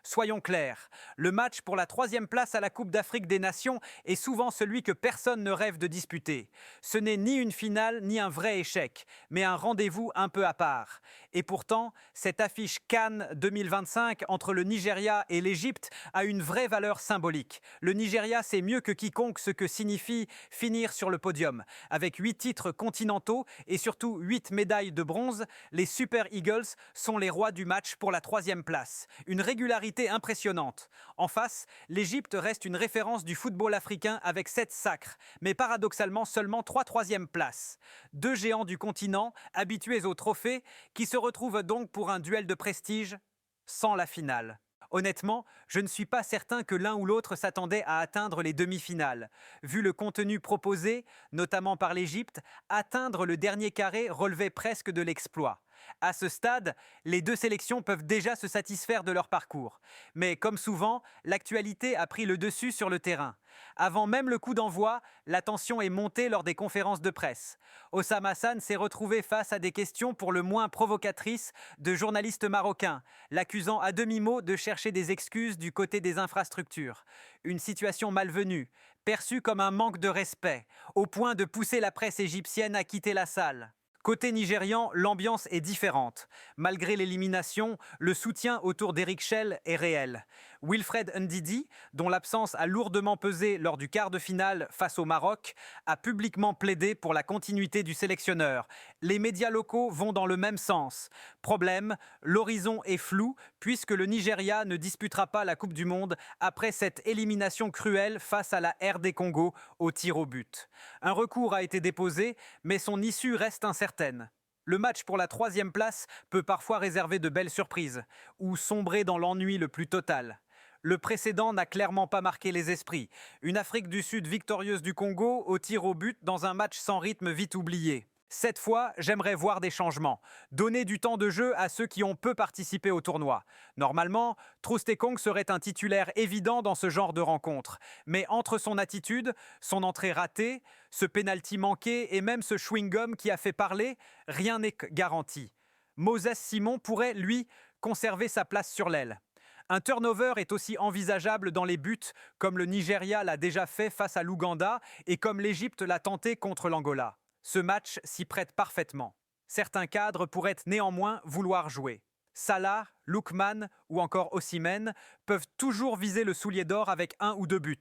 Soyons clairs, le match pour la troisième place à la Coupe d'Afrique des Nations est souvent celui que personne ne rêve de disputer. Ce n'est ni une finale ni un vrai échec, mais un rendez-vous un peu à part. Et pourtant, cette affiche CAN 2025 entre le Nigeria et l'Égypte a une vraie valeur symbolique. Le Nigeria sait mieux que quiconque ce que signifie finir sur le podium. Avec 8 titres continentaux et surtout 8 médailles de bronze, les Super Eagles sont les rois du match pour la troisième place. Une régularité impressionnante. En face, l'Égypte reste une référence du football africain avec 7 sacres, mais paradoxalement seulement 3 troisièmes places. Deux géants du continent, habitués aux trophées, qui se retrouvent donc pour un duel de prestige sans la finale. Honnêtement, je ne suis pas certain que l'un ou l'autre s'attendait à atteindre les demi-finales. Vu le contenu proposé, notamment par l'Égypte, atteindre le dernier carré relevait presque de l'exploit. À ce stade, les deux sélections peuvent déjà se satisfaire de leur parcours. Mais comme souvent, l'actualité a pris le dessus sur le terrain. Avant même le coup d'envoi, la tension est montée lors des conférences de presse. Osam Hassan s'est retrouvé face à des questions pour le moins provocatrices de journalistes marocains, l'accusant à demi-mot de chercher des excuses du côté des infrastructures. Une situation malvenue, perçue comme un manque de respect, au point de pousser la presse égyptienne à quitter la salle. Côté nigérian, l'ambiance est différente. Malgré l'élimination, le soutien autour d'Eric Schell est réel. Wilfred Ndidi, dont l'absence a lourdement pesé lors du quart de finale face au Maroc, a publiquement plaidé pour la continuité du sélectionneur. Les médias locaux vont dans le même sens. Problème, l'horizon est flou puisque le Nigeria ne disputera pas la Coupe du Monde après cette élimination cruelle face à la RD Congo au tir au but. Un recours a été déposé, mais son issue reste incertaine. Le match pour la troisième place peut parfois réserver de belles surprises, ou sombrer dans l'ennui le plus total. Le précédent n'a clairement pas marqué les esprits. Une Afrique du Sud victorieuse du Congo au tir au but dans un match sans rythme vite oublié. Cette fois, j'aimerais voir des changements. Donner du temps de jeu à ceux qui ont peu participé au tournoi. Normalement, Troostekong serait un titulaire évident dans ce genre de rencontre. Mais entre son attitude, son entrée ratée, ce pénalty manqué et même ce chewing-gum qui a fait parler, rien n'est garanti. Moses Simon pourrait, lui, conserver sa place sur l'aile. Un turnover est aussi envisageable dans les buts, comme le Nigeria l'a déjà fait face à l'Ouganda et comme l'Égypte l'a tenté contre l'Angola. Ce match s'y prête parfaitement. Certains cadres pourraient néanmoins vouloir jouer. Salah, Lookman ou encore Osimhen peuvent toujours viser le soulier d'or avec 1 ou 2 buts.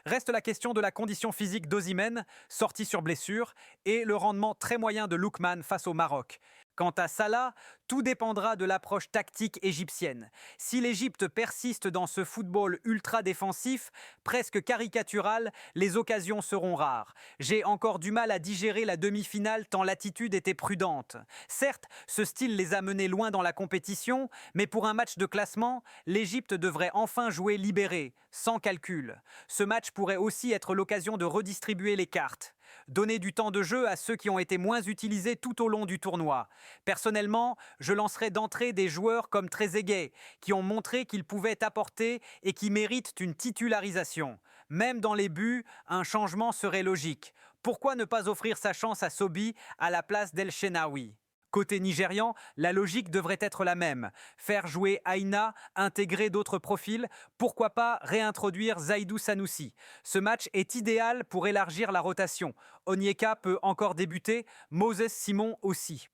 Reste la question de la condition physique d'Osimhen, sorti sur blessure, et le rendement très moyen de Lookman face au Maroc. Quant à Salah, tout dépendra de l'approche tactique égyptienne. Si l'Égypte persiste dans ce football ultra défensif, presque caricatural, les occasions seront rares. J'ai encore du mal à digérer la demi-finale tant l'attitude était prudente. Certes, ce style les a menés loin dans la compétition, mais pour un match de classement, l'Égypte devrait enfin jouer libérée, sans calcul. Ce match pourrait aussi être l'occasion de redistribuer les cartes. Donner du temps de jeu à ceux qui ont été moins utilisés tout au long du tournoi. Personnellement, je lancerai d'entrée des joueurs comme Trezeguet, qui ont montré qu'ils pouvaient apporter et qui méritent une titularisation. Même dans les buts, un changement serait logique. Pourquoi ne pas offrir sa chance à Sobi à la place d'El Shenaoui ? Côté nigérian, la logique devrait être la même. Faire jouer Aina, intégrer d'autres profils, pourquoi pas réintroduire Zaidou Sanoussi. Ce match est idéal pour élargir la rotation. Onyeka peut encore débuter, Moses Simon aussi.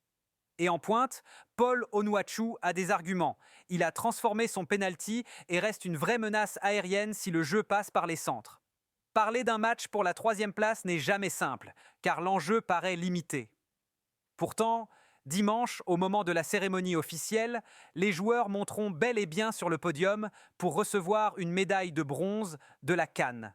Et en pointe, Paul Onuachu a des arguments. Il a transformé son penalty et reste une vraie menace aérienne si le jeu passe par les centres. Parler d'un match pour la troisième place n'est jamais simple, car l'enjeu paraît limité. Pourtant, dimanche, au moment de la cérémonie officielle, les joueurs monteront bel et bien sur le podium pour recevoir une médaille de bronze de la CAN.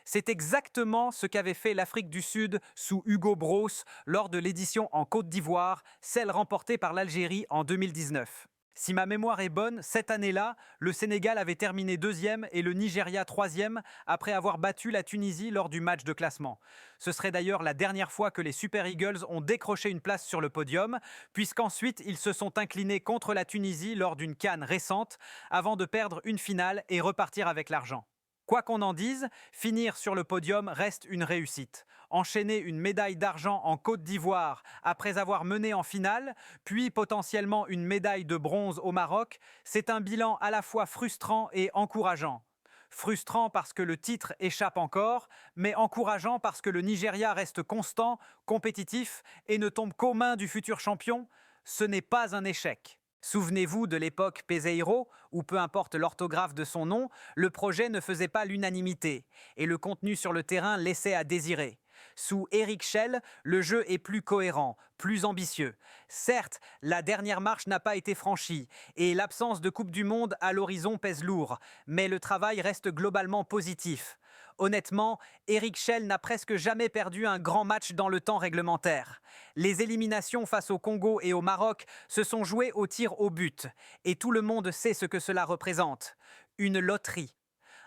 C'est exactement ce qu'avait fait l'Afrique du Sud sous Hugo Bros lors de l'édition en Côte d'Ivoire, celle remportée par l'Algérie en 2019. Si ma mémoire est bonne, cette année-là, le Sénégal avait terminé 2e et le Nigeria 3e après avoir battu la Tunisie lors du match de classement. Ce serait d'ailleurs la dernière fois que les Super Eagles ont décroché une place sur le podium, puisqu'ensuite ils se sont inclinés contre la Tunisie lors d'une CAN récente, avant de perdre une finale et repartir avec l'argent. Quoi qu'on en dise, finir sur le podium reste une réussite. Enchaîner une médaille d'argent en Côte d'Ivoire après avoir mené en finale, puis potentiellement une médaille de bronze au Maroc, c'est un bilan à la fois frustrant et encourageant. Frustrant parce que le titre échappe encore, mais encourageant parce que le Nigeria reste constant, compétitif et ne tombe qu'aux mains du futur champion. Ce n'est pas un échec. Souvenez-vous de l'époque Peseiro, où peu importe l'orthographe de son nom, le projet ne faisait pas l'unanimité, et le contenu sur le terrain laissait à désirer. Sous Eric Schell, le jeu est plus cohérent, plus ambitieux. Certes, la dernière marche n'a pas été franchie, et l'absence de Coupe du Monde à l'horizon pèse lourd, mais le travail reste globalement positif. Honnêtement, Eric Schell n'a presque jamais perdu un grand match dans le temps réglementaire. Les éliminations face au Congo et au Maroc se sont jouées au tir au but, et tout le monde sait ce que cela représente. Une loterie.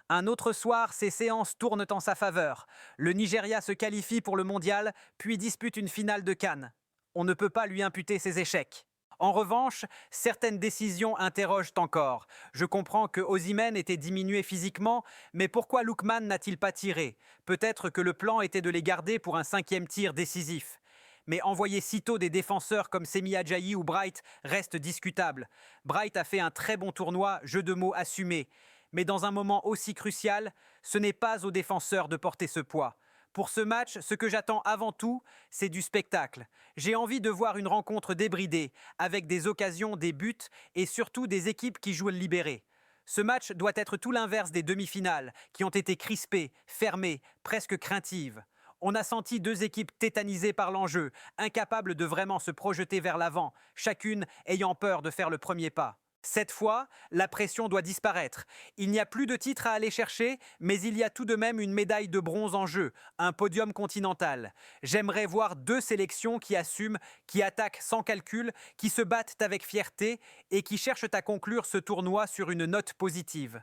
Un autre soir, ces séances tournent en sa faveur. Le Nigeria se qualifie pour le mondial, puis dispute une finale de CAN. On ne peut pas lui imputer ses échecs. En revanche, certaines décisions interrogent encore. Je comprends que Osimhen était diminué physiquement, mais pourquoi Lookman n'a-t-il pas tiré? Peut-être que le plan était de les garder pour un 5e tir décisif. Mais envoyer sitôt des défenseurs comme Semi Ajayi ou Bright reste discutable. Bright a fait un très bon tournoi, jeu de mots assumé. Mais dans un moment aussi crucial, ce n'est pas aux défenseurs de porter ce poids. Pour ce match, ce que j'attends avant tout, c'est du spectacle. J'ai envie de voir une rencontre débridée, avec des occasions, des buts et surtout des équipes qui jouent le libéré. Ce match doit être tout l'inverse des demi-finales, qui ont été crispées, fermées, presque craintives. On a senti deux équipes tétanisées par l'enjeu, incapables de vraiment se projeter vers l'avant, chacune ayant peur de faire le premier pas. Cette fois, la pression doit disparaître. Il n'y a plus de titre à aller chercher, mais il y a tout de même une médaille de bronze en jeu, un podium continental. J'aimerais voir deux sélections qui assument, qui attaquent sans calcul, qui se battent avec fierté et qui cherchent à conclure ce tournoi sur une note positive.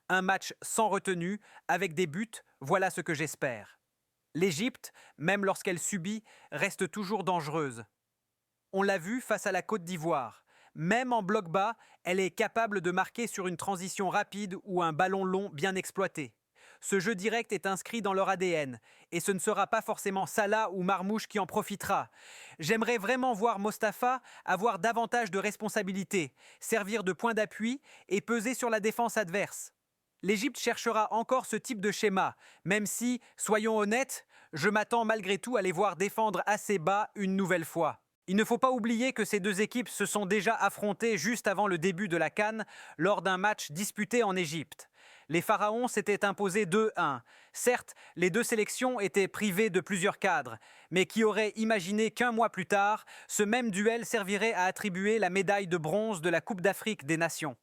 Un match sans retenue, avec des buts, voilà ce que j'espère. L'Égypte, même lorsqu'elle subit, reste toujours dangereuse. On l'a vu face à la Côte d'Ivoire. Même en bloc bas, elle est capable de marquer sur une transition rapide ou un ballon long bien exploité. Ce jeu direct est inscrit dans leur ADN, et ce ne sera pas forcément Salah ou Marmouche qui en profitera. J'aimerais vraiment voir Mostafa avoir davantage de responsabilités, servir de point d'appui et peser sur la défense adverse. L'Égypte cherchera encore ce type de schéma, même si, soyons honnêtes, je m'attends malgré tout à les voir défendre assez bas une nouvelle fois. Il ne faut pas oublier que ces deux équipes se sont déjà affrontées juste avant le début de la CAN lors d'un match disputé en Égypte. Les Pharaons s'étaient imposés 2-1. Certes, les deux sélections étaient privées de plusieurs cadres, mais qui aurait imaginé qu'un mois plus tard, ce même duel servirait à attribuer la médaille de bronze de la Coupe d'Afrique des Nations.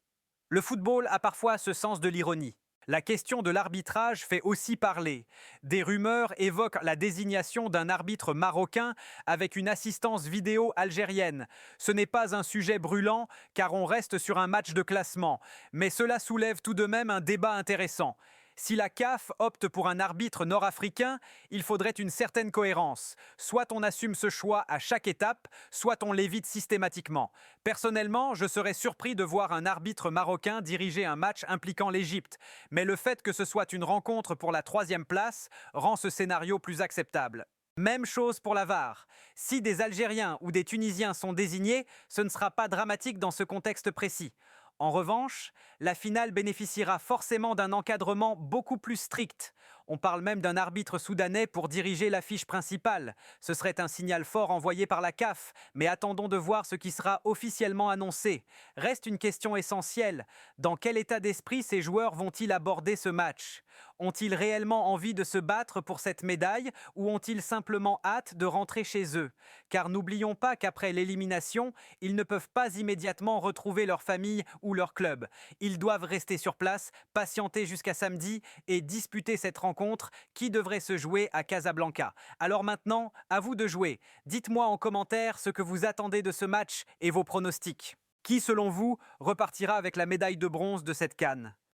Le football a parfois ce sens de l'ironie. La question de l'arbitrage fait aussi parler. Des rumeurs évoquent la désignation d'un arbitre marocain avec une assistance vidéo algérienne. Ce n'est pas un sujet brûlant car on reste sur un match de classement, mais cela soulève tout de même un débat intéressant. Si la CAF opte pour un arbitre nord-africain, il faudrait une certaine cohérence. Soit on assume ce choix à chaque étape, soit on l'évite systématiquement. Personnellement, je serais surpris de voir un arbitre marocain diriger un match impliquant l'Égypte. Mais le fait que ce soit une rencontre pour la 3e place rend ce scénario plus acceptable. Même chose pour la VAR. Si des Algériens ou des Tunisiens sont désignés, ce ne sera pas dramatique dans ce contexte précis. En revanche, la finale bénéficiera forcément d'un encadrement beaucoup plus strict. On parle même d'un arbitre soudanais pour diriger l'affiche principale. Ce serait un signal fort envoyé par la CAF, mais attendons de voir ce qui sera officiellement annoncé. Reste une question essentielle. Dans quel état d'esprit ces joueurs vont-ils aborder ce match ? Ont-ils réellement envie de se battre pour cette médaille ou ont-ils simplement hâte de rentrer chez eux ? Car n'oublions pas qu'après l'élimination, ils ne peuvent pas immédiatement retrouver leur famille ou leur club. Ils doivent rester sur place, patienter jusqu'à samedi et disputer cette rencontre qui devrait se jouer à Casablanca. Alors maintenant, à vous de jouer. Dites-moi en commentaire ce que vous attendez de ce match et vos pronostics. Qui, selon vous, repartira avec la médaille de bronze de cette CAN ?